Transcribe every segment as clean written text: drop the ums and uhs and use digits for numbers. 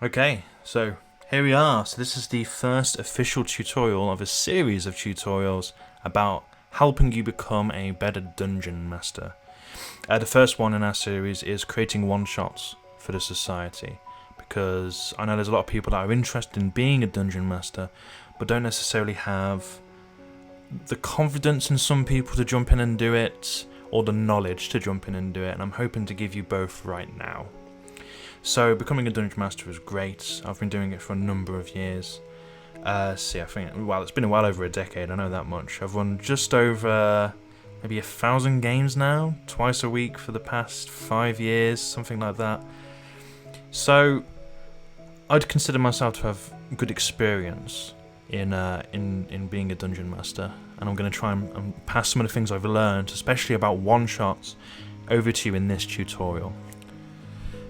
Okay, so here we are. So this is the first official tutorial of a series of tutorials about helping you become a better dungeon master. The first one in our series is creating one-shots for the society, because I know there's a lot of people that are interested in being a dungeon master but don't necessarily have the confidence in some people to jump in and do it, or the knowledge to jump in and do it, and I'm hoping to give you both right now. So becoming a dungeon master is great. I've been doing it for a number of years. I think, well, it's been well over a decade, I know that much. I've run just over maybe 1,000 games now, twice a week for the past 5 years, something like that. So I'd consider myself to have good experience in being a dungeon master, and I'm going to try and pass some of the things I've learned, especially about one-shots, over to you in this tutorial.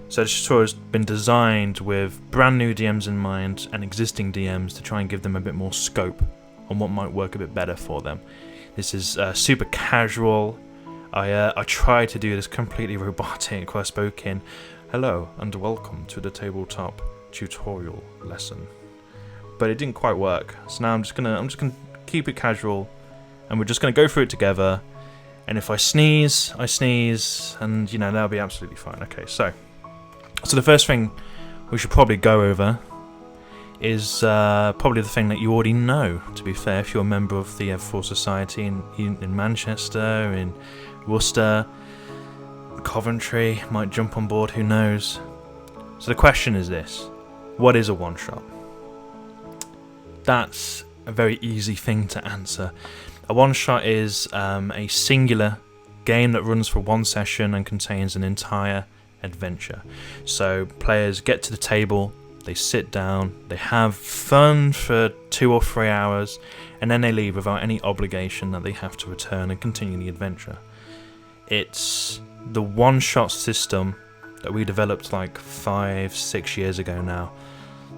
So this tutorial has been designed with brand new DMs in mind and existing DMs to try and give them a bit more scope on what might work a bit better for them. This is super casual. I try to do this completely robotic, where I spoke in, "Hello and welcome to the tabletop tutorial lesson," but it didn't quite work. So now I'm just gonna keep it casual, and we're just gonna go through it together. And if I sneeze, I sneeze, and that'll be absolutely fine. Okay, so the first thing we should probably go over is probably the thing that you already know, to be fair, if you're a member of the Everfall Society in Manchester, in Worcester, Coventry, might jump on board, who knows. So the question is this: what is a one-shot? That's a very easy thing to answer. A one-shot is a singular game that runs for one session and contains an entire adventure. So players get to the table, they sit down, they have fun for 2 or 3 hours, and then they leave without any obligation that they have to return and continue the adventure. It's the one-shot system that we developed like 5-6 years ago now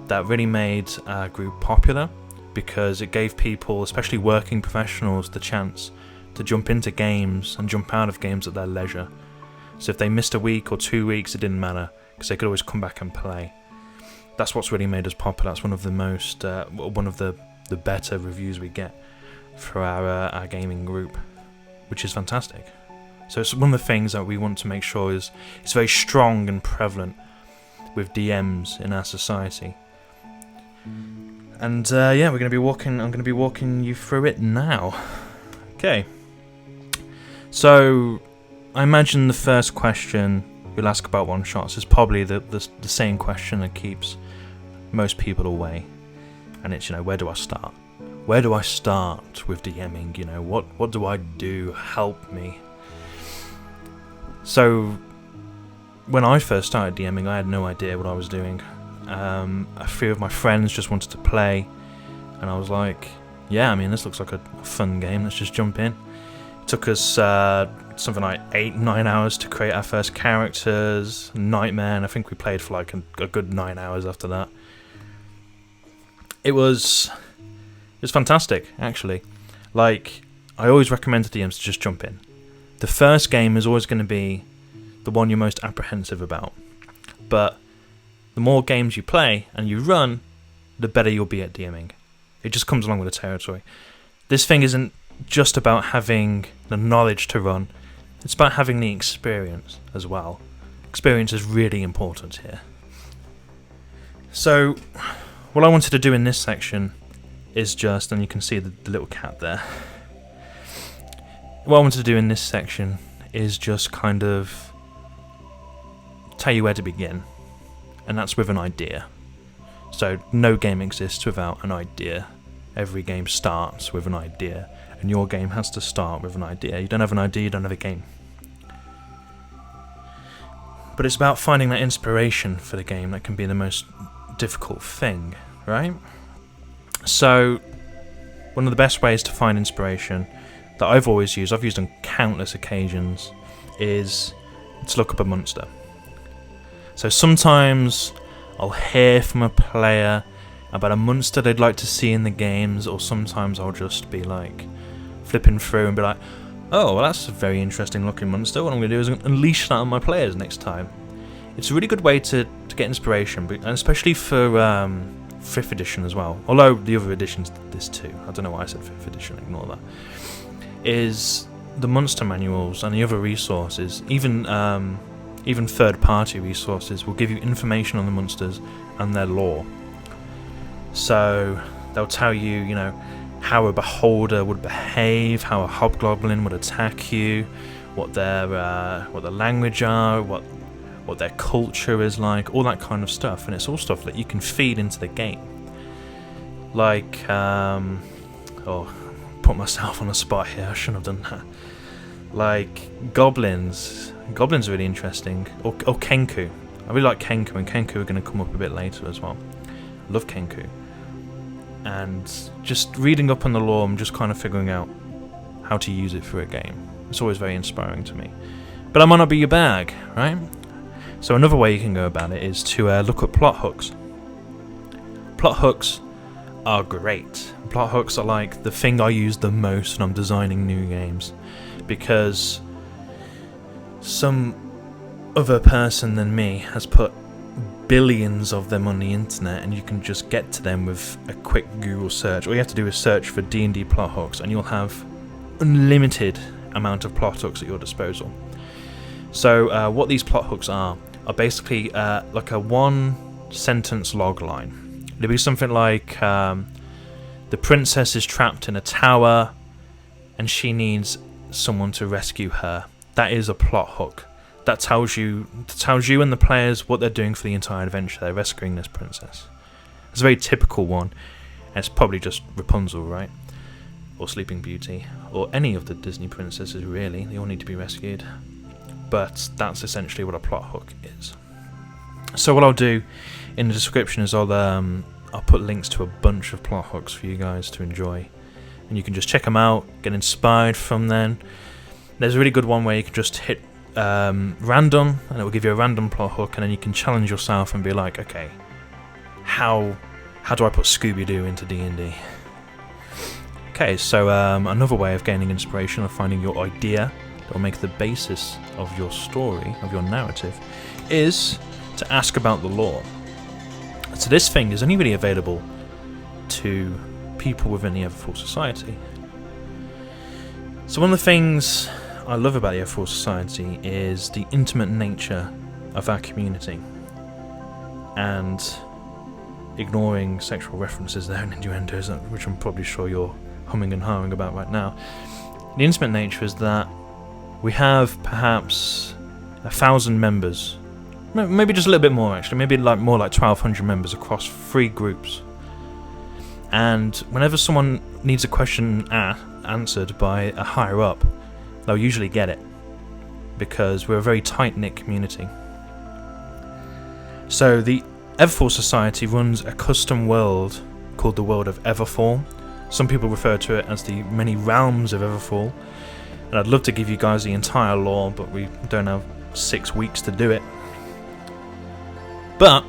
that really made our group popular, because it gave people, especially working professionals, the chance to jump into games and jump out of games at their leisure. So if they missed a week or 2 weeks, it didn't matter, because they could always come back and play. That's what's really made us popular. That's one of the better reviews we get for our gaming group, which is fantastic. So it's one of the things that we want to make sure is it's very strong and prevalent with DMs in our society. And I'm going to be walking you through it now. Okay. So I imagine the first question you'll ask about one-shots is probably the same question that keeps most people away. And it's, where do I start? Where do I start with DMing? What do I do? Help me. So when I first started DMing, I had no idea what I was doing. A few of my friends just wanted to play, and I was like, this looks like a fun game, let's just jump in. It took us something like 8-9 hours to create our first characters, Nightmare, and I think we played for like a good 9 hours after that. It was fantastic, actually. Like, I always recommend to DMs to just jump in. The first game is always going to be the one you're most apprehensive about, but the more games you play and you run, the better you'll be at DMing. It just comes along with the territory. This thing isn't just about having the knowledge to run, it's about having the experience as well. Experience is really important here. So, what I wanted to do in this section is just, and you can see the little cat there. What I wanted to do in this section is just kind of tell you where to begin. And that's with an idea. So no game exists without an idea. Every game starts with an idea, and your game has to start with an idea. You don't have an idea, you don't have a game. But it's about finding that inspiration for the game that can be the most difficult thing, right? So one of the best ways to find inspiration that I've always used, I've used on countless occasions, is to look up a monster. So sometimes I'll hear from a player about a monster they'd like to see in the games, or sometimes I'll just be like flipping through and be like, oh, well, that's a very interesting looking monster. What I'm going to do is unleash that on my players next time. it's a really good way to get inspiration, and especially for 5th edition as well. Although the other editions did this too. I don't know why I said 5th edition, ignore that. Is the monster manuals and the other resources, even third-party resources, will give you information on the monsters and their lore. So they'll tell you, you know, how a beholder would behave, how a hobgoblin would attack you, what their language are, what their culture is like, all that kind of stuff. And it's all stuff that you can feed into the game. Like, put myself on the spot here, I shouldn't have done that. Like goblins are really interesting, or Kenku. I really like Kenku, and Kenku are going to come up a bit later as well. I love Kenku. And just reading up on the lore and just kind of figuring out how to use it for a game. It's always very inspiring to me. But that might not be your bag, right? So another way you can go about it is to look at plot hooks. Plot hooks are great. Plot hooks are like the thing I use the most when I'm designing new games. Because some other person than me has put billions of them on the internet, and you can just get to them with a quick Google search. All you have to do is search for D&D plot hooks, and you'll have unlimited amount of plot hooks at your disposal. So what these plot hooks are basically like a one-sentence log line. It'll be something like the princess is trapped in a tower and she needs someone to rescue her. That is a plot hook. That tells you and the players what they're doing for the entire adventure. They're rescuing this princess. It's a very typical one, and it's probably just Rapunzel, right? Or Sleeping Beauty, or any of the Disney princesses really. They all need to be rescued. But that's essentially what a plot hook is. So what I'll do in the description is I'll put links to a bunch of plot hooks for you guys to enjoy, and you can just check them out, get inspired from them. There's a really good one where you can just hit random, and it will give you a random plot hook, and then you can challenge yourself and be like, okay, how do I put Scooby-Doo into D&D? Okay, so another way of gaining inspiration, of finding your idea that will make the basis of your story, of your narrative, is to ask about the lore. So this thing is only really available to people within the Everfall Society. So one of the things I love about the Everfall Society is the intimate nature of our community, and ignoring sexual references there and innuendos, which I'm probably sure you're humming and hawing about right now. The intimate nature is that we have perhaps 1,000 members, maybe just a little bit more actually, maybe more like 1,200 members across 3 groups. And whenever someone needs a question answered by a higher up, they'll usually get it, because we're a very tight-knit community. So the Everfall Society runs a custom world called the World of Everfall. Some people refer to it as the many realms of Everfall, and I'd love to give you guys the entire lore, but we don't have 6 weeks to do it. But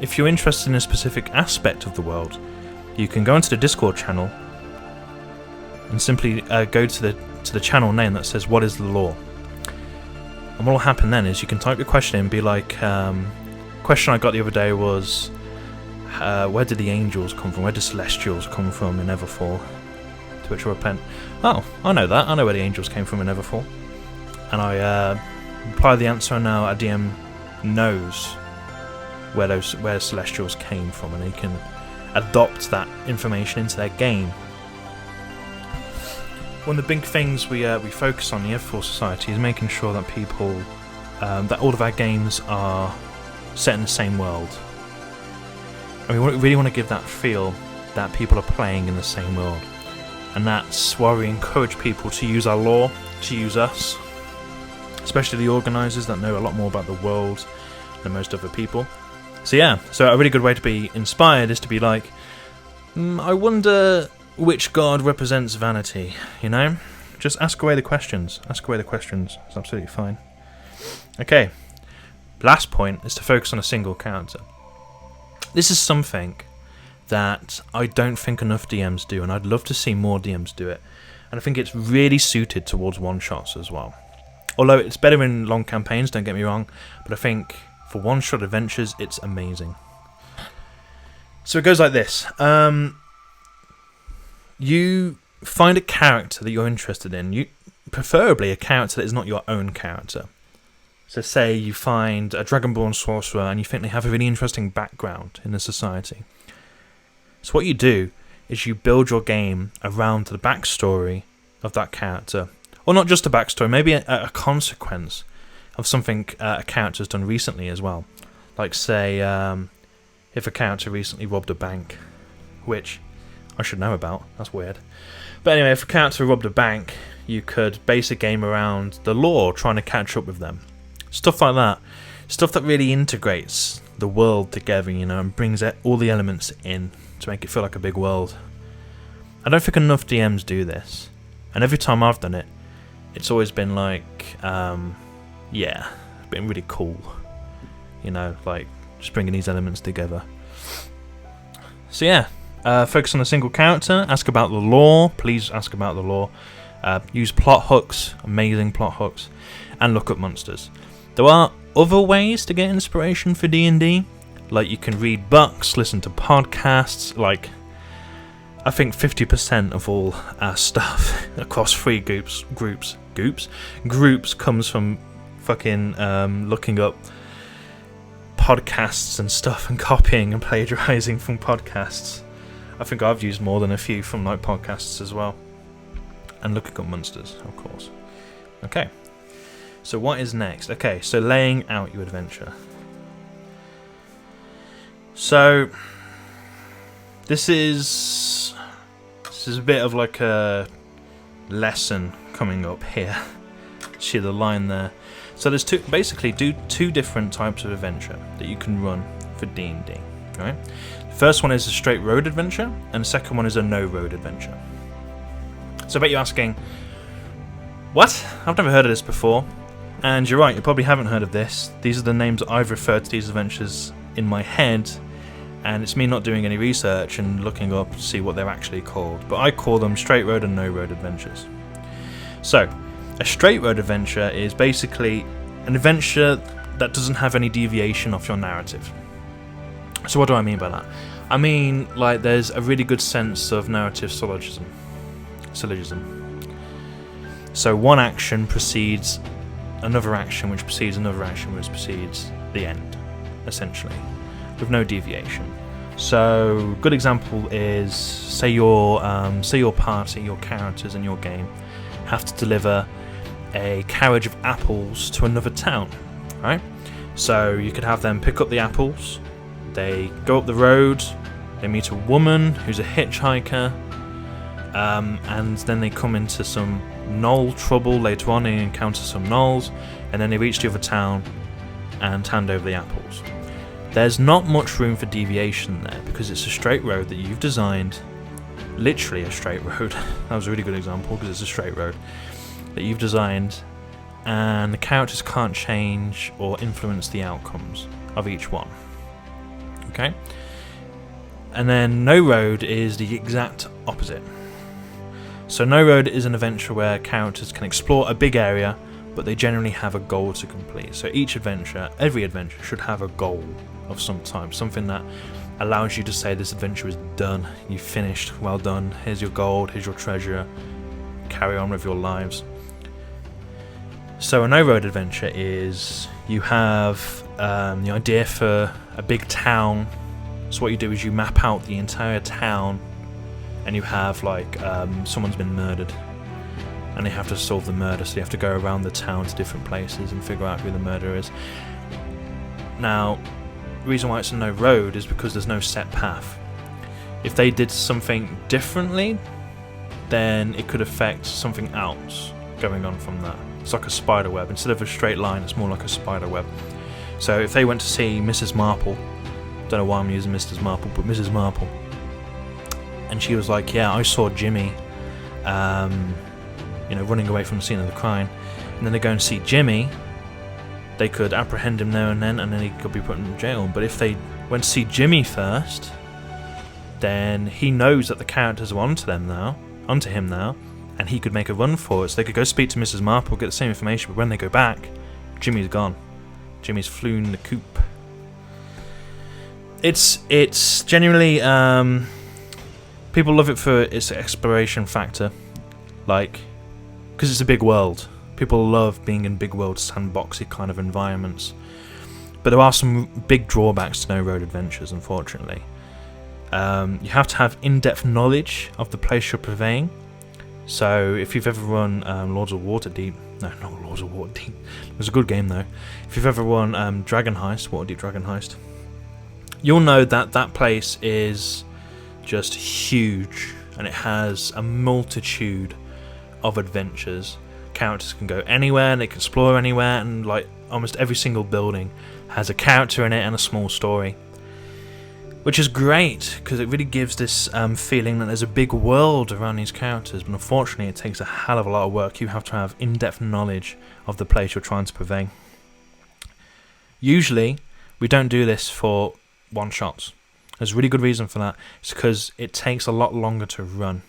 if you're interested in a specific aspect of the world, you can go into the Discord channel and simply go to the channel name that says "What is the lore?" And what will happen then is you can type your question in and be like, question I got the other day was, where did the angels come from? Where did celestials come from in Everfall? To which I repent, oh, I know that. I know where the angels came from in Everfall. And I reply the answer, and now our DM knows where celestials came from, and they can adopt that information into their game. One of the big things we focus on in the Everfall Society is making sure that people, that all of our games are set in the same world. And we really want to give that feel that people are playing in the same world. And that's why we encourage people to use our lore, to use us, especially the organisers that know a lot more about the world than most other people. So yeah, so a really good way to be inspired is to be like, I wonder which god represents vanity, you know? Just ask away the questions. Ask away the questions. It's absolutely fine. Okay, last point is to focus on a single character. This is something that I don't think enough DMs do, and I'd love to see more DMs do it. And I think it's really suited towards one-shots as well. Although it's better in long campaigns, don't get me wrong, but I think For one-shot adventures, it's amazing. So it goes like this. You find a character that you're interested in. Preferably a character that is not your own character. So say you find a Dragonborn sorcerer and you think they have a really interesting background in the society. So what you do is you build your game around the backstory of that character. Or not just a backstory, maybe a consequence of something a character's done recently as well. Like say, if a character recently robbed a bank, which I should know about, that's weird. But anyway, if a character robbed a bank, you could base a game around the lore, trying to catch up with them. Stuff like that. Stuff that really integrates the world together, and brings all the elements in to make it feel like a big world. I don't think enough DMs do this. And every time I've done it, it's always been like, it's been really cool. Like just bringing these elements together. So yeah, focus on a single character, ask about the lore, please ask about the lore. Use plot hooks, amazing plot hooks, and look up monsters. There are other ways to get inspiration for D&D, like you can read books, listen to podcasts. Like I think 50% of all our stuff across 3 groups comes from fucking looking up podcasts and stuff and copying and plagiarizing from podcasts. I think I've used more than a few from like podcasts as well. And looking up monsters, of course. Okay. So what is next? Okay, so laying out your adventure. So this is a bit of like a lesson coming up here. See the line there. So there's two different types of adventure that you can run for D&D. Right? The first one is a straight road adventure, and the second one is a no road adventure. So I bet you're asking, what? I've never heard of this before. And you're right, you probably haven't heard of this. These are the names I've referred to these adventures in my head, and it's me not doing any research and looking up to see what they're actually called. But I call them straight road and no road adventures. So, a straight road adventure is basically an adventure that doesn't have any deviation off your narrative. So what do I mean by that? I mean, like, there's a really good sense of narrative syllogism. So one action precedes another action, which precedes another action, which precedes the end, essentially, with no deviation. So, good example is say your party, your characters in your game have to deliver a carriage of apples to another town, right? So you could have them pick up the apples. They go up the road. They meet a woman who's a hitchhiker. And then they come into some gnoll trouble later on. They encounter some gnolls, and then they reach the other town and hand over the apples. There's not much room for deviation there because it's a straight road that you've designed. Literally a straight road. That was a really good example because it's a straight road that you've designed, and the characters can't change or influence the outcomes of each one. Okay? And then no road is the exact opposite. So no road is an adventure where characters can explore a big area, but they generally have a goal to complete. So every adventure should have a goal of some type, something that allows you to say this adventure is done, you've finished, well done, here's your gold, here's your treasure, carry on with your lives. So a no road adventure is you have the idea for a big town. So what you do is you map out the entire town, and you have like someone's been murdered, and they have to solve the murder. So you have to go around the town to different places and figure out who the murderer is. Now, the reason why it's a no road is because there's no set path. If they did something differently, then it could affect something else going on from that. It's like a spider web. Instead of a straight line, it's more like a spider web. So if they went to see Mrs. Marple, don't know why I'm using Mrs. Marple, but Mrs. Marple, and she was like, yeah, I saw Jimmy running away from the scene of the crime, and then they go and see Jimmy, they could apprehend him there and then he could be put in jail. But if they went to see Jimmy first, then he knows that the characters are onto him now, and he could make a run for it. So they could go speak to Mrs. Marple, get the same information, but when they go back, Jimmy's gone. Jimmy's flown the coop. It's genuinely people love it for its exploration factor, like because it's a big world. People love being in big world sandboxy kind of environments. But there are some big drawbacks to No Road Adventures, unfortunately. You have to have in-depth knowledge of the place you're purveying. So if you've ever run Lords of Waterdeep, no, not Lords of Waterdeep, it was a good game though. If you've ever run Dragon Heist, Waterdeep Dragon Heist, you'll know that that place is just huge, and it has a multitude of adventures. Characters can go anywhere and they can explore anywhere, and like almost every single building has a character in it and a small story, which is great because it really gives this feeling that there's a big world around these characters. But unfortunately, it takes a hell of a lot of work. You have to have in-depth knowledge of the place you're trying to purvey. Usually, we don't do this for one-shots. There's a really good reason for that. It's because it takes a lot longer to run.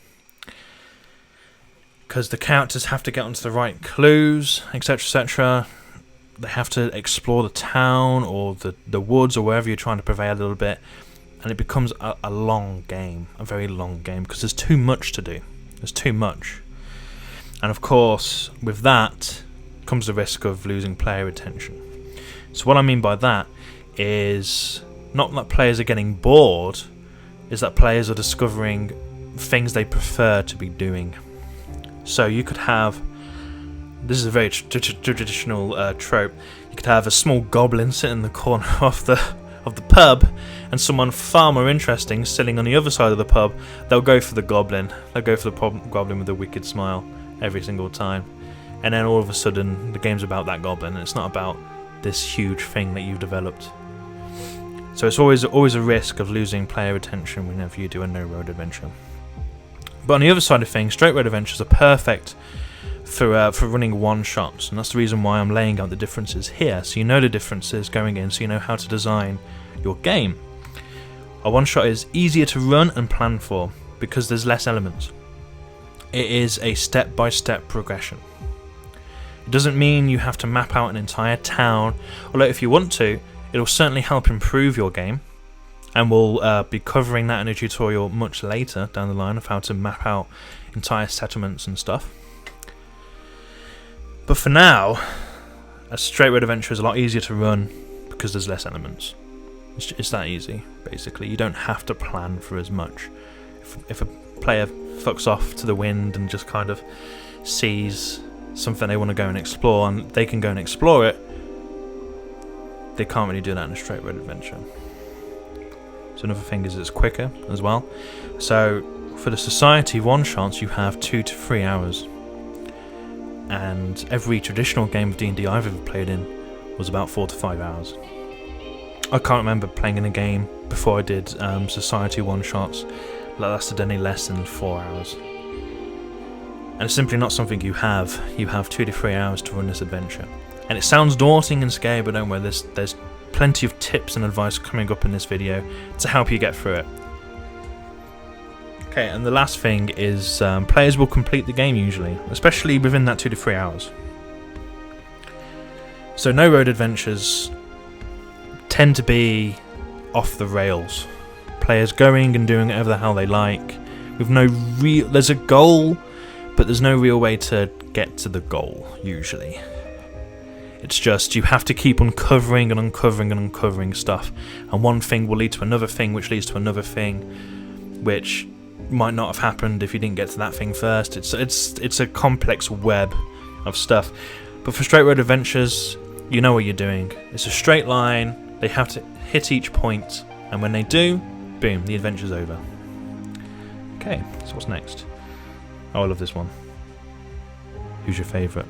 Because the characters have to get onto the right clues, etc., etc. They have to explore the town or the woods or wherever you're trying to purvey a little bit. And it becomes a long game, a very long game, because there's too much to do. There's too much. And of course, with that comes the risk of losing player attention. So what I mean by that is not that players are getting bored, is that players are discovering things they prefer to be doing. So you could have, this is a very traditional trope, you could have a small goblin sitting in the corner of the pub, and someone far more interesting sitting on the other side of the pub. They'll go for the goblin. They'll go for the goblin with a wicked smile every single time. And then all of a sudden, the game's about that goblin, and it's not about this huge thing that you've developed. So it's always a risk of losing player attention whenever you do a No Road adventure. But on the other side of things, straight road adventures are perfect for running one-shots, and that's the reason why I'm laying out the differences here, so you know the differences going in, so you know how to design your game. A one-shot is easier to run and plan for because there's less elements. It is a step-by-step progression. It doesn't mean you have to map out an entire town, although if you want to, it'll certainly help improve your game, and we'll be covering that in a tutorial much later down the line of how to map out entire settlements and stuff. But for now, a straight road adventure is a lot easier to run because there's less elements. It's that easy, basically. You don't have to plan for as much. If a player fucks off to the wind and just kind of sees something they want to go and explore, and they can go and explore it, they can't really do that in a straight road adventure. So another thing is it's quicker as well. So for the Society one-shots, you have 2 to 3 hours. And every traditional game of D&D I've ever played in was about 4 to 5 hours. I can't remember playing in a game before I did Society one-shots that lasted any less than 4 hours. And it's simply not something you have. You have 2 to 3 hours to run this adventure. And it sounds daunting and scary, but don't worry, there's plenty of tips and advice coming up in this video to help you get through it. Okay, and the last thing is players will complete the game usually, especially within that 2 to 3 hours. So no road adventures tend to be off the rails. Players going and doing whatever the hell they like, with no real. There's a goal, but there's no real way to get to the goal usually. It's just you have to keep uncovering and uncovering and uncovering stuff, and one thing will lead to another thing, which leads to another thing, which might not have happened if you didn't get to that thing first. It's a complex web of stuff. But for straight road adventures, you know what you're doing. It's a straight line. They have to hit each point, and when they do, boom, the adventure's over. Okay, so what's next? Oh, I love this one. Who's your favourite?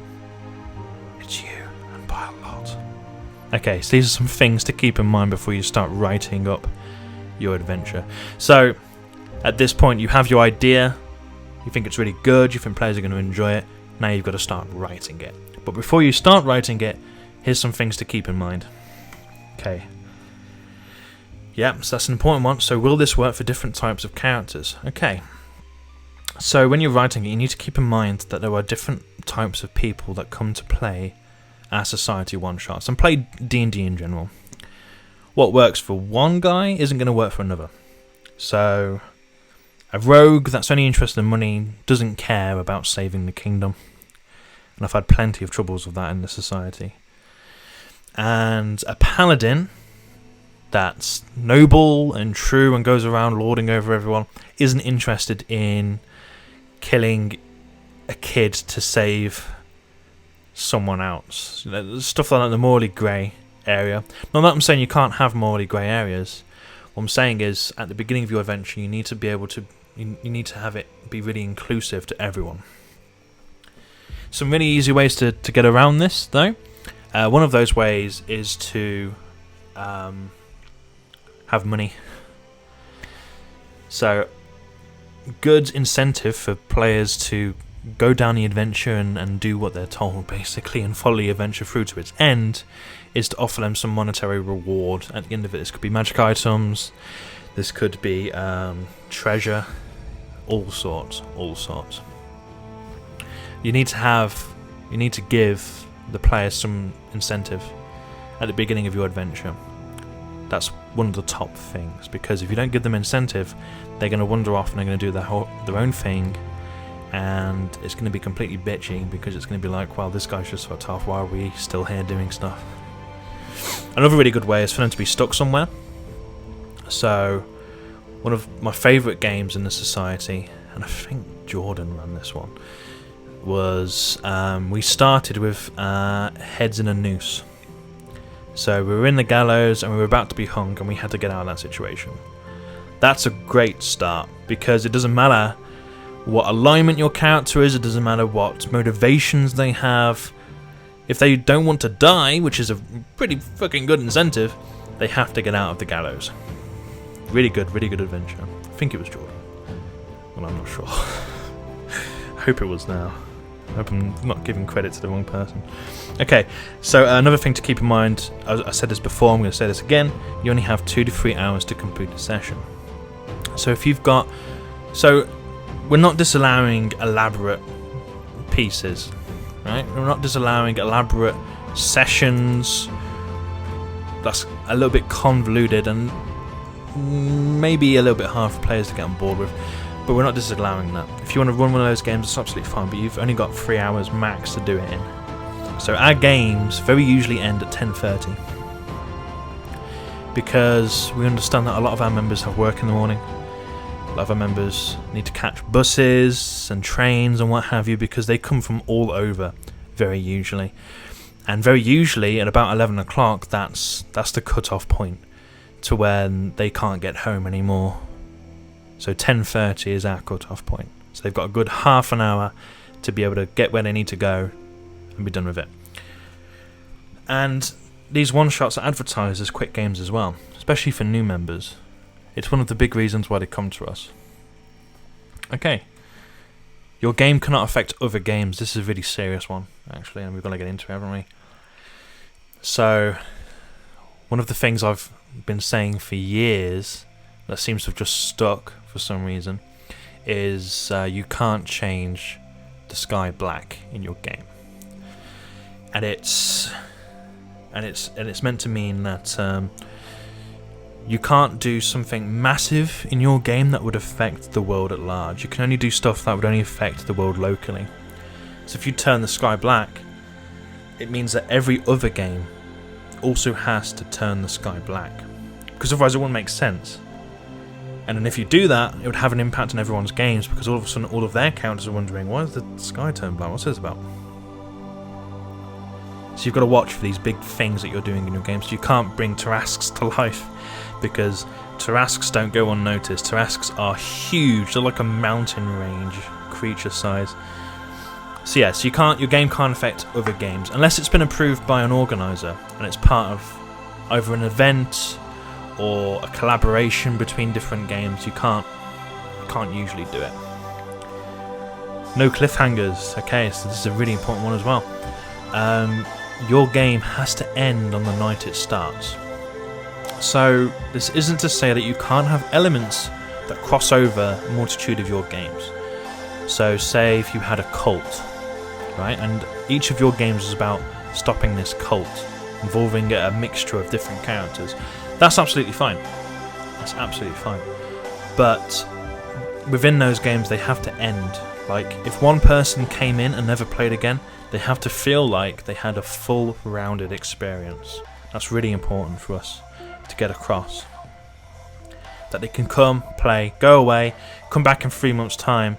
It's you, and by a lot. Okay, so these are some things to keep in mind before you start writing up your adventure. So, at this point, you have your idea, you think it's really good, you think players are going to enjoy it, now you've got to start writing it. But before you start writing it, here's some things to keep in mind. Okay. Yeah, so that's an important one. So will this work for different types of characters? Okay. So when you're writing it, you need to keep in mind that there are different types of people that come to play our society one-shots and play D&D in general. What works for one guy isn't going to work for another. So a rogue that's only interested in money doesn't care about saving the kingdom. And I've had plenty of troubles with that in the society. And a paladin that's noble and true and goes around lording over everyone isn't interested in killing a kid to save someone else. Stuff like that, the morally grey area. Not that I'm saying you can't have morally grey areas. What I'm saying is, at the beginning of your adventure, you need to be able to, you need to have it be really inclusive to everyone. Some really easy ways to get around this, though. One of those ways is to have money. So, good incentive for players to go down the adventure and do what they're told, basically, and follow the adventure through to its end, is to offer them some monetary reward at the end of it. This could be magic items, this could be treasure, all sorts. You need to give the players some incentive at the beginning of your adventure. That's one of the top things, because if you don't give them incentive, they're going to wander off and they're going to do their own thing, and it's going to be completely bitchy, because it's going to be like, well, this guy's just fucked off, why are we still here doing stuff? Another really good way is for them to be stuck somewhere. So one of my favourite games in the society, and I think Jordan ran this one, was we started with heads in a noose. So we were in the gallows and we were about to be hung, and we had to get out of that situation. That's a great start, because it doesn't matter what alignment your character is, it doesn't matter what motivations they have. If they don't want to die, which is a pretty fucking good incentive, they have to get out of the gallows. Really good adventure. I think it was Jordan. Well, I'm not sure. I hope it was now. I hope I'm not giving credit to the wrong person. Okay, so another thing to keep in mind, I said this before, I'm going to say this again, you only have 2 to 3 hours to complete the session. So if you've got... So, we're not disallowing elaborate pieces, right? We're not disallowing elaborate sessions. That's a little bit convoluted and maybe a little bit hard for players to get on board with. But we're not disallowing that. If you want to run one of those games, it's absolutely fine, but you've only got 3 hours max to do it in. So our games very usually end at 10:30, because we understand that a lot of our members have work in the morning. A lot of our members need to catch buses and trains and what have you, because they come from all over, very usually. And very usually at about 11 o'clock, that's the cut-off point to when they can't get home anymore. So 10:30 is our cut-off point. So they've got a good half an hour to be able to get where they need to go and be done with it. And these one-shots are advertised as quick games as well, especially for new members. It's one of the big reasons why they come to us. Okay. Your game cannot affect other games. This is a really serious one, actually, and we've got to get into it, haven't we? So, one of the things I've been saying for years that seems to have just stuck for some reason is you can't change the sky black in your game, and it's meant to mean that you can't do something massive in your game that would affect the world at large. You can only do stuff that would only affect the world locally. So if you turn the sky black, it means that every other game also has to turn the sky black, because otherwise it wouldn't make sense. And then if you do that, it would have an impact on everyone's games, because all of a sudden all of their characters are wondering, why is the sky turned black? What's this about? So you've got to watch for these big things that you're doing in your games. You can't bring Tarrasques to life, because Tarrasques don't go unnoticed. Tarrasques are huge. They're like a mountain range creature size. So yes, your game can't affect other games unless it's been approved by an organizer and it's part of either an event or a collaboration between different games. You can't usually do it. No cliffhangers. Okay, so this is a really important one as well. Your game has to end on the night it starts. So this isn't to say that you can't have elements that cross over a multitude of your games. So say if you had a cult, right, and each of your games is about stopping this cult, involving a mixture of different characters, that's absolutely fine. That's absolutely fine. But within those games, they have to end. Like, if one person came in and never played again, they have to feel like they had a full rounded experience. That's really important for us to get across. That they can come, play, go away, come back in 3 months' time,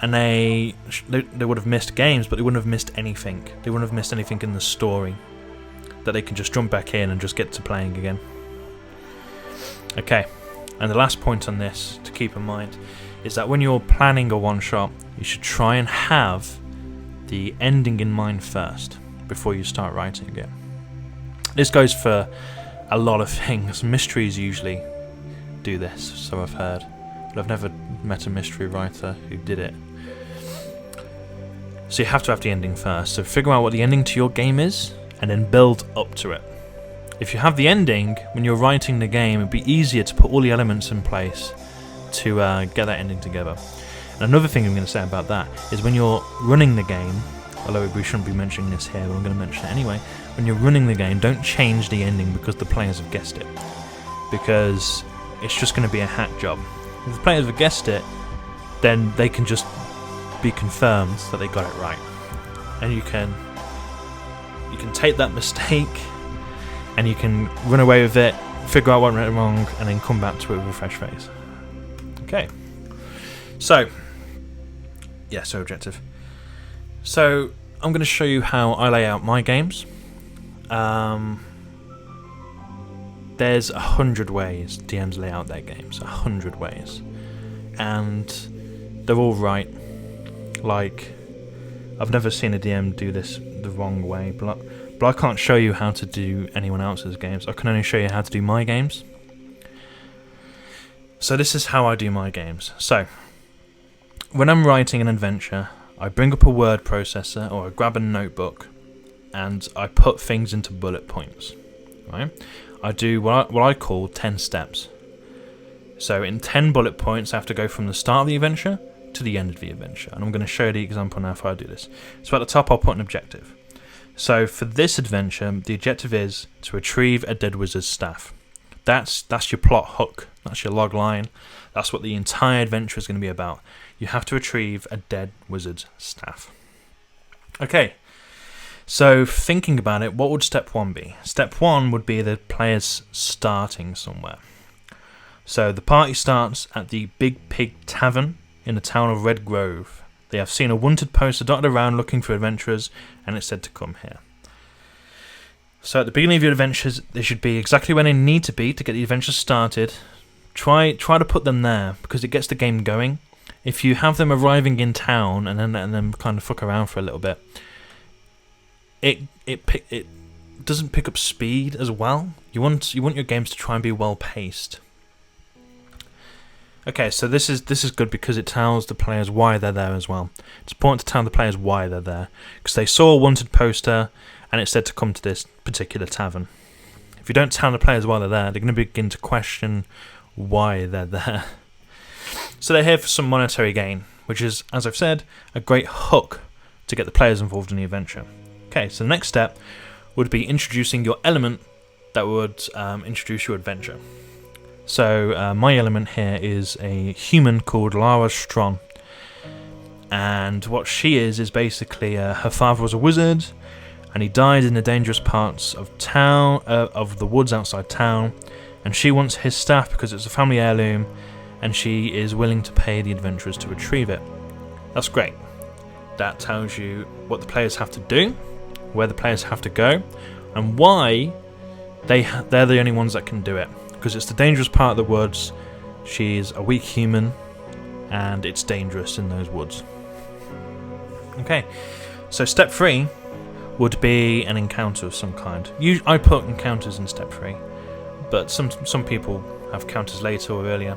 and they would have missed games, but they wouldn't have missed anything. They wouldn't have missed anything in the story. That they can just jump back in and just get to playing again. Okay, and the last point on this to keep in mind is that when you're planning a one-shot, you should try and have the ending in mind first before you start writing it. This goes for a lot of things. Mysteries usually do this, so I've heard, but I've never met a mystery writer who did it. So you have to have the ending first. So figure out what the ending to your game is, and then build up to it. If you have the ending, when you're writing the game, it'd be easier to put all the elements in place to get that ending together. And another thing I'm going to say about that is when you're running the game, although we shouldn't be mentioning this here, but I'm going to mention it anyway, when you're running the game, don't change the ending because the players have guessed it. Because it's just going to be a hack job. If the players have guessed it, then they can just be confirmed that they got it right. And you can take that mistake and you can run away with it, figure out what went wrong, and then come back to it with a fresh face. Okay. So objective. So I'm going to show you how I lay out my games. There's 100 ways DMs lay out their games. 100 ways. And they're all right. Like, I've never seen a DM do this the wrong way, but I can't show you how to do anyone else's games. I can only show you how to do my games. So this is how I do my games. So, when I'm writing an adventure, I bring up a word processor or I grab a notebook and I put things into bullet points. Right? I do what I call 10 steps. So in 10 bullet points, I have to go from the start of the adventure to the end of the adventure. And I'm going to show you the example now if I do this. So at the top, I'll put an objective. So for this adventure, the objective is to retrieve a dead wizard's staff. That's your plot hook. That's your log line. That's what the entire adventure is going to be about. You have to retrieve a dead wizard's staff. Okay. So thinking about it, what would step 1 be? Step 1 would be the players starting somewhere. So the party starts at the Big Pig Tavern in the town of Red Grove. They have seen a wanted poster dotted around looking for adventurers, and it's said to come here. So at the beginning of your adventures, they should be exactly where they need to be to get the adventure started. Try to put them there, because it gets the game going. If you have them arriving in town and then let them kind of fuck around for a little bit, it doesn't pick up speed as well. You want your games to try and be well paced. Okay, so this is good because it tells the players why they're there as well. It's important to tell the players why they're there, because they saw a wanted poster and it said to come to this particular tavern. If you don't tell the players why they're there, they're going to begin to question why they're there. So they're here for some monetary gain, which is, as I've said, a great hook to get the players involved in the adventure. Okay, so the next step would be introducing your element that would introduce your adventure. So my element here is a human called Lara Strong, and what she is basically her father was a wizard, and he died in the dangerous parts of town, of the woods outside town, and she wants his staff because it's a family heirloom, and she is willing to pay the adventurers to retrieve it. That's great. That tells you what the players have to do, where the players have to go, and why they're the only ones that can do it. Because it's the dangerous part of the woods, she's a weak human, and it's dangerous in those woods. Okay, so step 3 would be an encounter of some kind. I put encounters in step 3, but some people have counters later or earlier.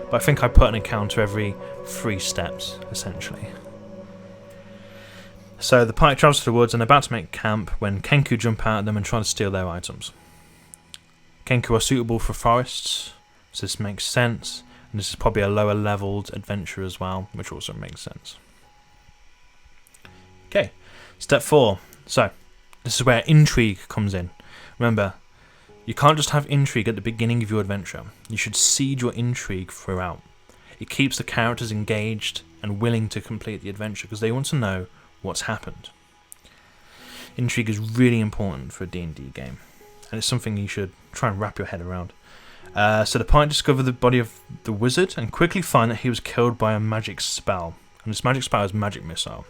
But I think I put an encounter every 3 steps, essentially. So the party travels to the woods and they're about to make camp when Kenku jump out at them and try to steal their items. Kenku are suitable for forests, so this makes sense. And this is probably a lower leveled adventure as well, which also makes sense. Okay, step 4. So, This is where intrigue comes in. Remember, you can't just have intrigue at the beginning of your adventure. You should seed your intrigue throughout. It keeps the characters engaged and willing to complete the adventure because they want to know what's happened. Intrigue is really important for a D&D game, and it's something you should try and wrap your head around. So the party discover the body of the wizard and quickly find that he was killed by a magic spell. And this magic spell is magic missile.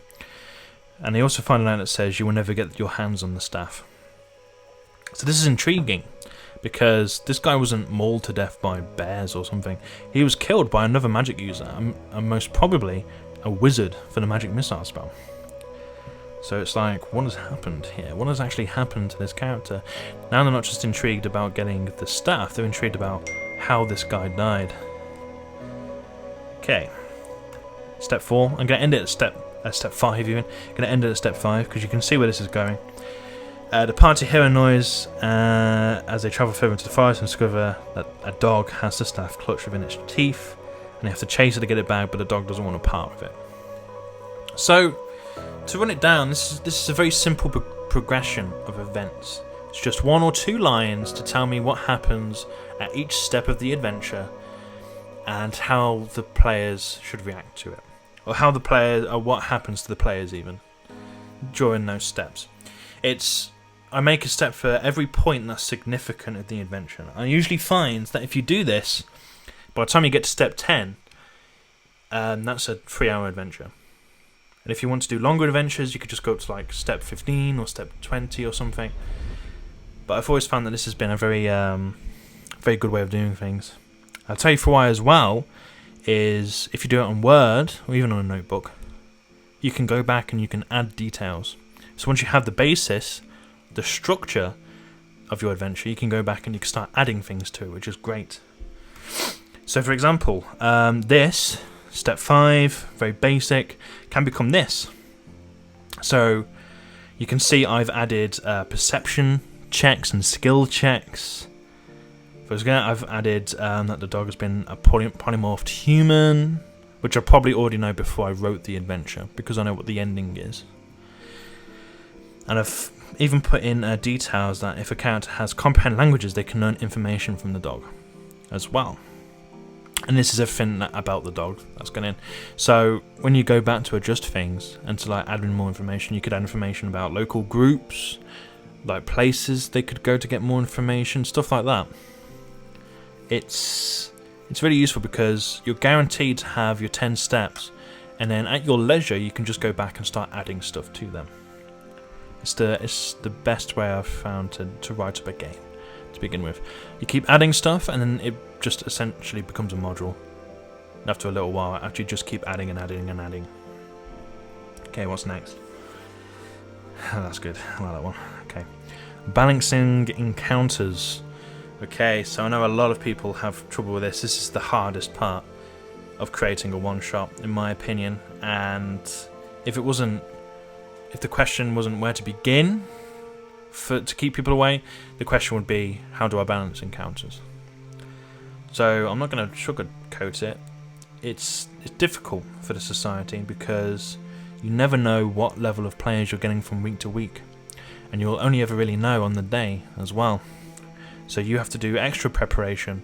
And they also find a line that says you will never get your hands on the staff. So this is intriguing, because this guy wasn't mauled to death by bears or something. He was killed by another magic user, and most probably a wizard for the magic missile spell. So it's like, what has happened here? What has actually happened to this character? Now they're not just intrigued about getting the staff, they're intrigued about how this guy died. Okay. Step 4. I'm going to end it at step 5 even. I'm going to end it at step 5 because you can see where this is going. The party hear a noise as they travel further into the forest and discover that a dog has the staff clutched within its teeth, and they have to chase it to get it back, but the dog doesn't want to part with it. So, to run it down, this is a very simple progression of events. It's just 1 or 2 lines to tell me what happens at each step of the adventure and how the players should react to it, or what happens to the players even during those steps. I make a step for every point that's significant in the adventure. I usually find that if you do this, by the time you get to step 10, that's a 3-hour adventure. And if you want to do longer adventures, you could just go up to like step 15 or step 20 or something. But I've always found that this has been a very good way of doing things. I'll tell you for why as well, is if you do it on Word or even on a notebook, you can go back and you can add details. So once you have the basis, the structure of your adventure, you can go back and you can start adding things to it, which is great. So for example, this, step 5, very basic, can become this. So you can see I've added perception checks and skill checks. For example, I've added that the dog has been a polymorphed human, which I probably already know before I wrote the adventure, because I know what the ending is. And I've even put in details that if a character has comprehend languages, they can learn information from the dog as well. And this is everything about the dog that's gone in. So when you go back to adjust things and to like add in more information, you could add information about local groups, like places they could go to get more information, stuff like that. It's really useful because you're guaranteed to have your 10 steps, and then at your leisure you can just go back and start adding stuff to them. It's the best way I've found to write up a game to begin with. You keep adding stuff and then it just essentially becomes a module. After a little while, after you just keep adding and adding and adding. Okay, what's next? Oh, that's good. I like that one. Okay. Balancing encounters. Okay, so I know a lot of people have trouble with this. This is the hardest part of creating a one-shot, in my opinion. And if the question wasn't where to begin to keep people away, the question would be, how do I balance encounters? So I'm not going to sugarcoat it. It's difficult for the society because you never know what level of players you're getting from week to week, and you'll only ever really know on the day as well. So you have to do extra preparation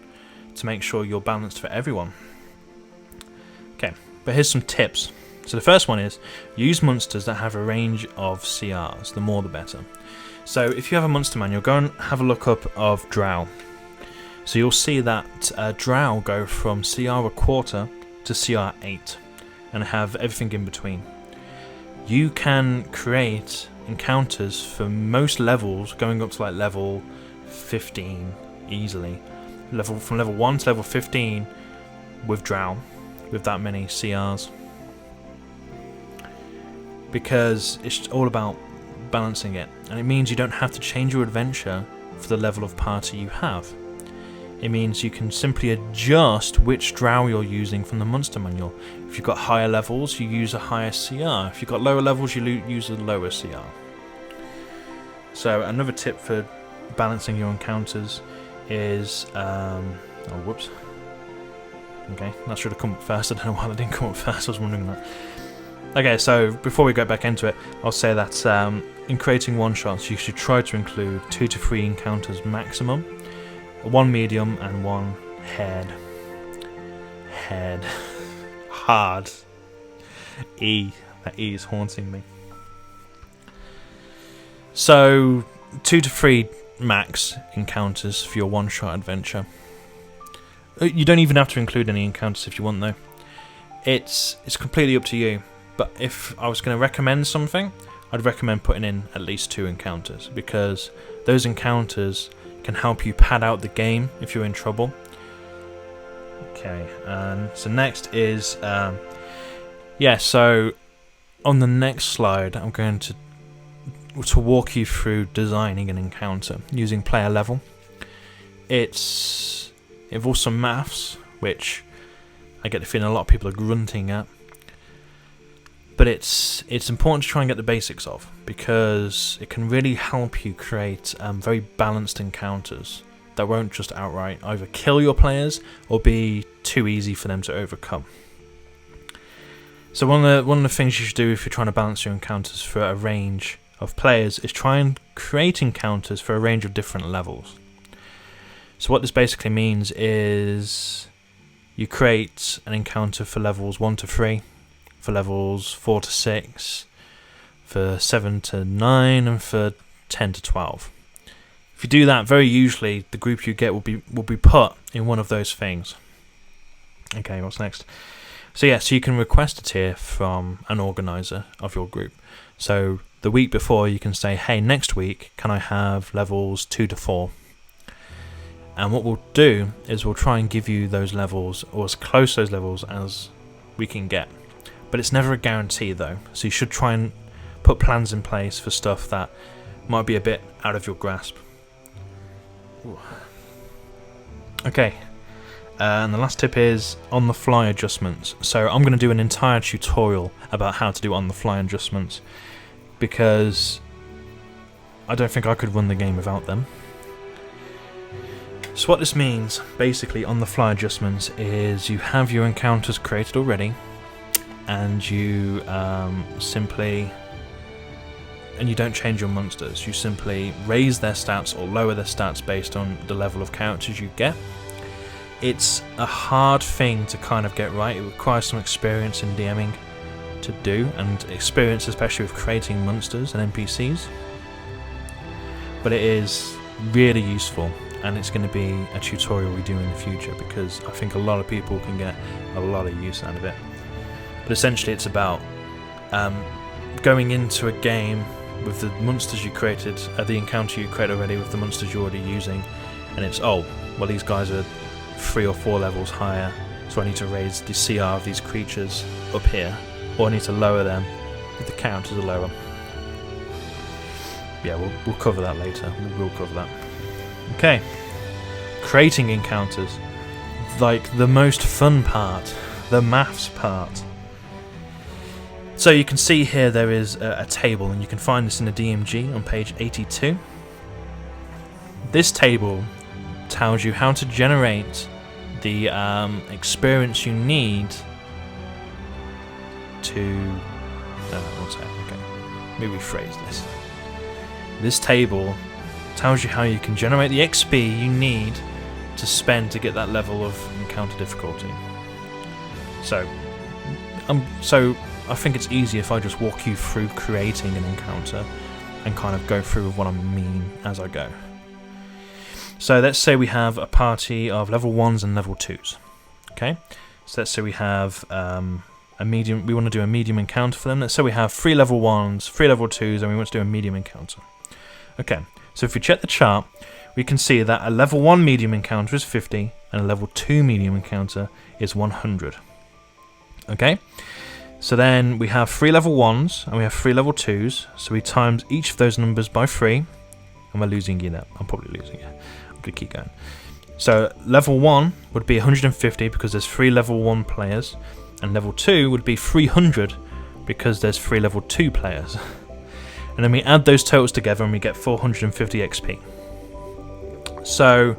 to make sure you're balanced for everyone. Okay, but here's some tips. So the first one is, use monsters that have a range of CRs, the more the better. So if you have a monster manual, go and have a look up of Drow. So you'll see that Drow go from CR a quarter to CR 8 and have everything in between. You can create encounters for most levels going up to like level 15 easily. From level 1 to level 15 with Drow, with that many CRs. Because it's all about balancing it, and it means you don't have to change your adventure for the level of party you have. It means you can simply adjust which Drow you're using from the monster manual. If you've got higher levels, you use a higher CR. If you've got lower levels, you use a lower CR. So another tip for balancing your encounters is oh whoops, okay, that should have come up first. I don't know why that didn't come up first, I was wondering that. Okay, so before we get back into it, I'll say that in creating one-shots, you should try to include 2 to 3 encounters maximum, 1 medium and 1 hard. That E is haunting me. So 2 to 3 max encounters for your one-shot adventure. You don't even have to include any encounters if you want, though. It's completely up to you. But if I was going to recommend something, I'd recommend putting in at least 2 encounters, because those encounters can help you pad out the game if you're in trouble. Okay, so next is so on the next slide I'm going to walk you through designing an encounter using player level. It involves some maths, which I get the feeling a lot of people are grunting at, but it's important to try and get the basics of, because it can really help you create very balanced encounters that won't just outright either kill your players or be too easy for them to overcome. So one of the things you should do if you're trying to balance your encounters for a range of players is try and create encounters for a range of different levels. So what this basically means is you create an encounter for levels 1 to 3, for levels 4 to 6, for 7 to 9, and for 10 to 12. If you do that, very usually the group you get will be put in one of those things. Okay, what's next? So you can request a tier from an organizer of your group. So the week before you can say, hey, next week can I have levels 2 to 4? And what we'll do is we'll try and give you those levels, or as close to those levels as we can get. But it's never a guarantee though, so you should try and put plans in place for stuff that might be a bit out of your grasp. Ooh. Okay, and the last tip is on-the-fly adjustments. So I'm going to do an entire tutorial about how to do on-the-fly adjustments, because I don't think I could run the game without them. So what this means, basically, on-the-fly adjustments is you have your encounters created already, and you you don't change your monsters. You simply raise their stats or lower their stats based on the level of characters you get. It's a hard thing to kind of get right. It requires some experience in DMing to do, and experience especially with creating monsters and NPCs. But it is really useful, and it's going to be a tutorial we do in the future, because I think a lot of people can get a lot of use out of it. But essentially it's about going into a game with the monsters you created, the encounter you created already with the monsters you're already using, and it's, oh, well, these guys are 3 or 4 levels higher, so I need to raise the CR of these creatures up here, or I need to lower them if the characters are lower. Yeah, we'll cover that later. We'll cover that. Okay, creating encounters, like the most fun part, the maths part. So you can see here there is a table, and you can find this in the DMG on page 82. This table tells you how to generate the experience you need to... one second, okay. Let me rephrase this. This table tells you how you can generate the XP you need to spend to get that level of encounter difficulty. So I think it's easy if I just walk you through creating an encounter and kind of go through with what I mean as I go. So let's say we have a party of level 1s and level 2s. Okay, so let's say we have a medium. We want to do a medium encounter for them. Let's say we have 3 level 1s, 3 level 2s, and we want to do a medium encounter. Okay, so if we check the chart, we can see that a level 1 medium encounter is 50 and a level 2 medium encounter is 100. Okay, so then we have 3 level 1s and we have 3 level 2s, so we times each of those numbers by 3, and we're losing you there. I'm probably losing you. I'm going to keep going. So level 1 would be 150 because there's 3 level 1 players, and level 2 would be 300 because there's 3 level 2 players. And then we add those totals together and we get 450 XP. So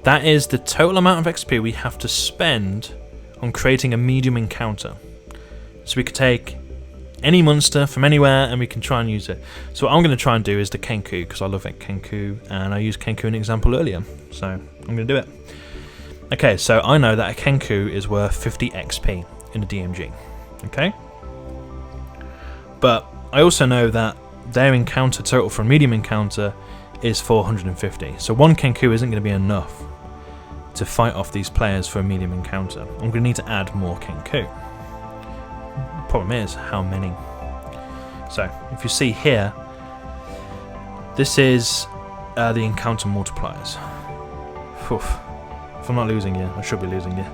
that is the total amount of XP we have to spend on creating a medium encounter. So we could take any monster from anywhere and we can try and use it. So what I'm going to try and do is the Kenku, because I love it, Kenku, and I used Kenku in an example earlier, so I'm going to do it. Okay, so I know that a Kenku is worth 50 XP in the DMG, okay? But I also know that their encounter total for a medium encounter is 450, so one Kenku isn't going to be enough to fight off these players for a medium encounter. I'm going to need to add more Kenku. Problem is, how many? So, if you see here, this is the encounter multipliers. Oof. If I'm not losing you, I should be losing you.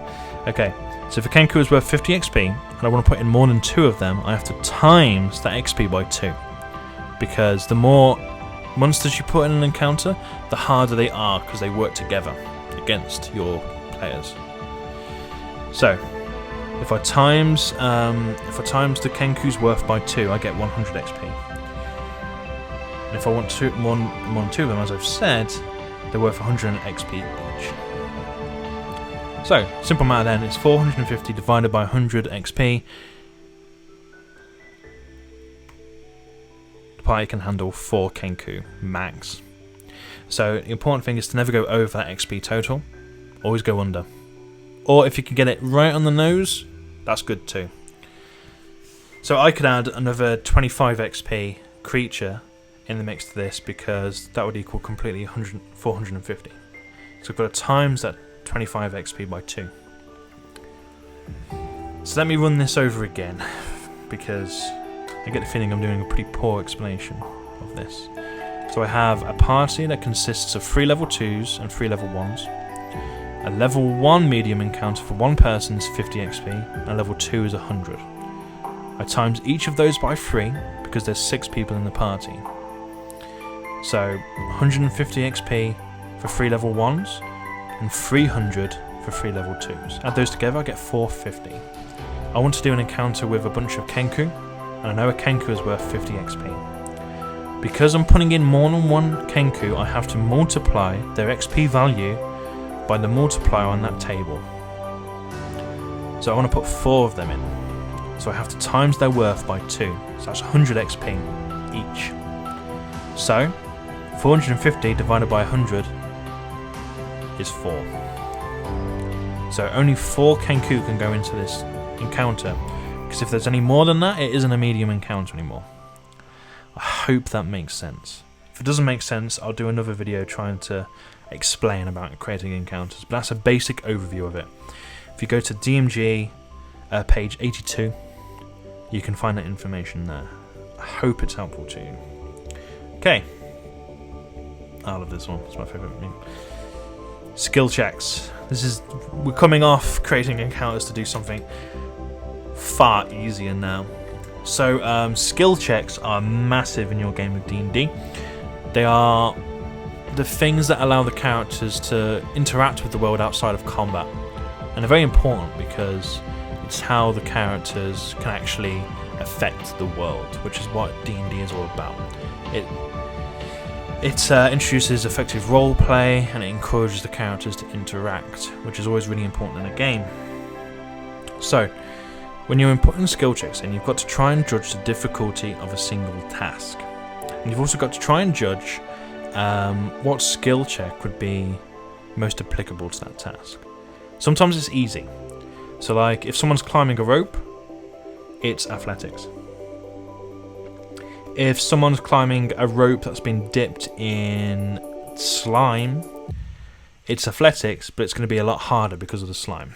Okay, so if a Kenku is worth 50 XP, and I want to put in more than 2 of them, I have to times that XP by 2. Because the more monsters you put in an encounter, the harder they are, because they work together against your players. So, if I times the Kenku's worth by 2, I get 100 XP. And if I want more than 2 of them, as I've said, they're worth 100 XP each. So, simple matter then, it's 450 divided by 100 XP. The party can handle 4 Kenku max. So, the important thing is to never go over that XP total. Always go under. Or if you can get it right on the nose, that's good too. So I could add another 25 XP creature in the mix to this, because that would equal completely 450. So I've got to times that 25 XP by 2. So let me run this over again, because I get the feeling I'm doing a pretty poor explanation of this. So I have a party that consists of 3 level 2s and 3 level 1s. A level 1 medium encounter for one person is 50 XP, and a level 2 is 100. I times each of those by 3, because there's 6 people in the party. So 150 XP for 3 level 1s, and 300 for 3 level 2s. Add those together, I get 450. I want to do an encounter with a bunch of Kenku, and I know a Kenku is worth 50 XP. Because I'm putting in more than one Kenku, I have to multiply their XP value by the multiplier on that table. So I want to put 4 of them in. So I have to times their worth by 2. So that's 100 XP each. So 450 divided by 100 is 4. So only 4 Kenku can go into this encounter, because if there's any more than that, it isn't a medium encounter anymore. I hope that makes sense. If it doesn't make sense, I'll do another video trying to explain about creating encounters, but that's a basic overview of it. If you go to DMG page 82, you can find that information there. I hope it's helpful to you. Okay, I love this one, it's my favourite meme. Skill checks. We're coming off creating encounters to do something far easier now. So skill checks are massive in your game of D&D. They are the things that allow the characters to interact with the world outside of combat, and they're very important because it's how the characters can actually affect the world, which is what D&D is all about. It introduces effective role play, and it encourages the characters to interact, which is always really important in a game. So when you're inputting skill checks in, you've got to try and judge the difficulty of a single task, and you've also got to try and judge what skill check would be most applicable to that task. Sometimes it's easy. So like if someone's climbing a rope, it's athletics. If someone's climbing a rope that's been dipped in slime, it's athletics, but it's going to be a lot harder because of the slime.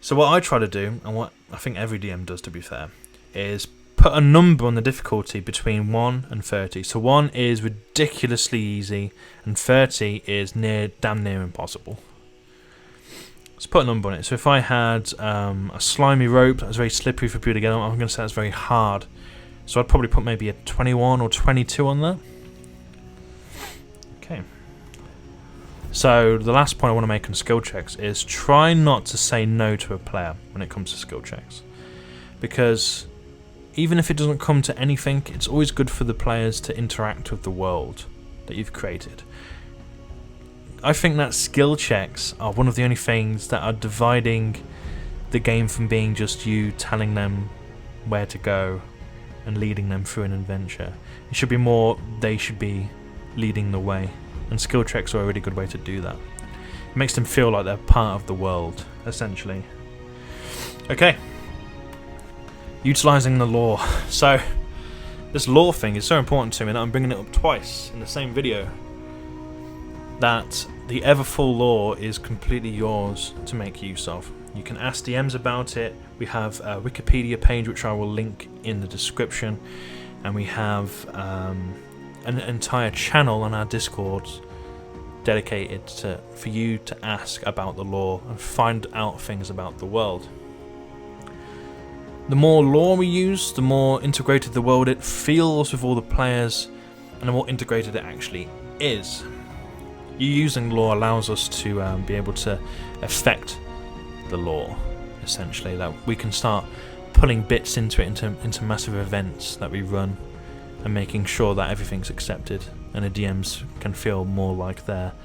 So what I try to do, and what I think every DM does to be fair, is put a number on the difficulty between 1 and 30. So 1 is ridiculously easy, and 30 is damn near impossible. Let's put a number on it. So if I had a slimy rope that was very slippery for people to get on, I'm going to say that's very hard. So I'd probably put maybe a 21 or 22 on that. Okay. So the last point I want to make on skill checks is try not to say no to a player when it comes to skill checks. Because even if it doesn't come to anything, it's always good for the players to interact with the world that you've created. I think that skill checks are one of the only things that are dividing the game from being just you telling them where to go and leading them through an adventure. It should be more they should be leading the way, and skill checks are a really good way to do that. It makes them feel like they're part of the world, essentially. Okay. Utilising the lore. So, this lore thing is so important to me that I'm bringing it up twice in the same video. That the Everfall lore is completely yours to make use of. You can ask DMs about it. We have a Wikipedia page which I will link in the description, and we have an entire channel on our Discord dedicated for you to ask about the lore and find out things about the world. The more lore we use, the more integrated the world it feels with all the players, and the more integrated it actually is. Using lore allows us to be able to affect the lore, essentially. That we can start pulling bits into it, into massive events that we run, and making sure that everything's accepted, and the DMs can feel more like that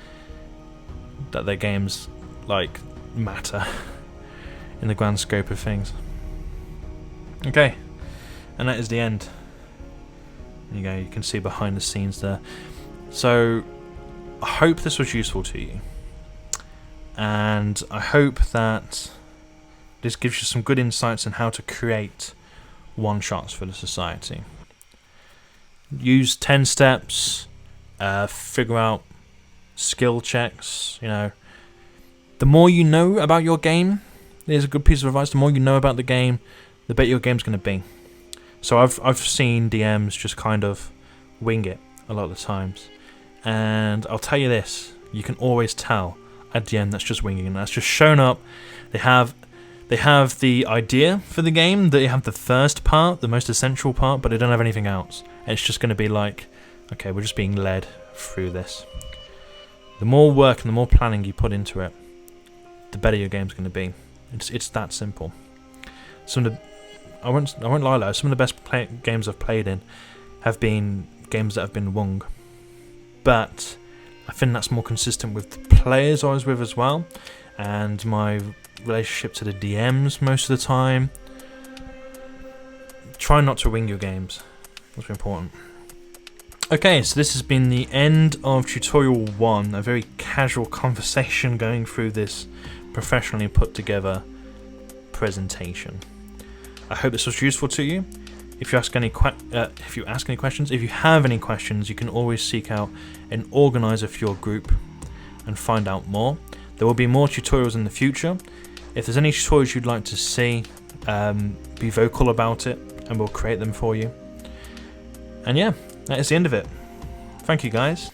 their games like matter in the grand scope of things. Okay, and that is the end. There you go, you can see behind the scenes there. So I hope this was useful to you, and I hope that this gives you some good insights on how to create one-shots for the society. Use 10 steps, figure out skill checks. You know, the more you know about your game, there's a good piece of advice, the more you know about the game, the better your game's going to be. So I've seen DMs just kind of wing it a lot of the times, and I'll tell you this, you can always tell a DM that's just winging, and that's just shown up. They have the idea for the game, they have the first part, the most essential part, but they don't have anything else. And it's just going to be like, okay, we're just being led through this. The more work and the more planning you put into it, the better your game's going to be. It's that simple. I won't lie though, some of the best games I've played in have been games that have been wrong. But I think that's more consistent with the players I was with as well, and my relationship to the DMs most of the time. Try not to wing your games. That's important. Okay, so this has been the end of tutorial 1, a very casual conversation going through this professionally put together presentation. I hope this was useful to you. If you ask any questions, if you have any questions, you can always seek out an organizer for your group and find out more. There will be more tutorials in the future. If there's any tutorials you'd like to see, be vocal about it and we'll create them for you. And yeah, that is the end of it. Thank you guys.